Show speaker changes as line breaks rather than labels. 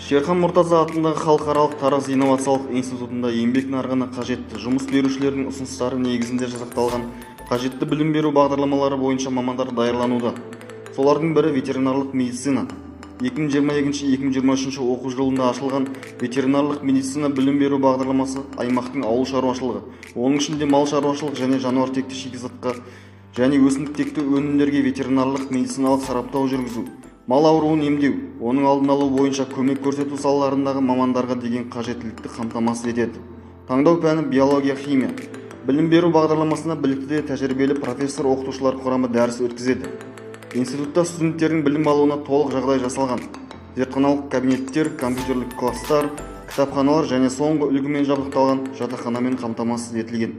Шерхан Мұртаза атындағы Халықаралық Тараз инновациялық институтында еңбек нарығына қажетті жұмыс берушілердің ұсыныстары негізінде жасақталған қажетті білім беру бағдарламалары бойынша мамандар даярлануда. Солардың бірі ветеринарлық медицина. 2022-2023 оқу жылында ашылған ветеринарлық медицина білім беру бағдарламасы аймақтың ауыл шаруашылығы, оның ішінде мал шаруашылық және жануар текті шикізатқа және өсімдік текті өнімдерге ветеринарлық медициналық сараптау жүргізу, мал ауруын емдеу, оның алдын алу бойынша көмек көрсету салаларындағы мамандарға деген қажеттілікті қамтамасыз етеді. Таңдау пәні биология, химия. Білім беру бағдарламасына білікті де тәжірибелі профессор-оқытушылар құрамы дәріс өткізеді. Институтта студенттердің білім алуына толық жағдай жасалған. Зертханалық кабинеттер, компьютерлік класстар, кітапханалар және соңғы үлгімен жабдықталған жатақханамен қамтамасыз етілген.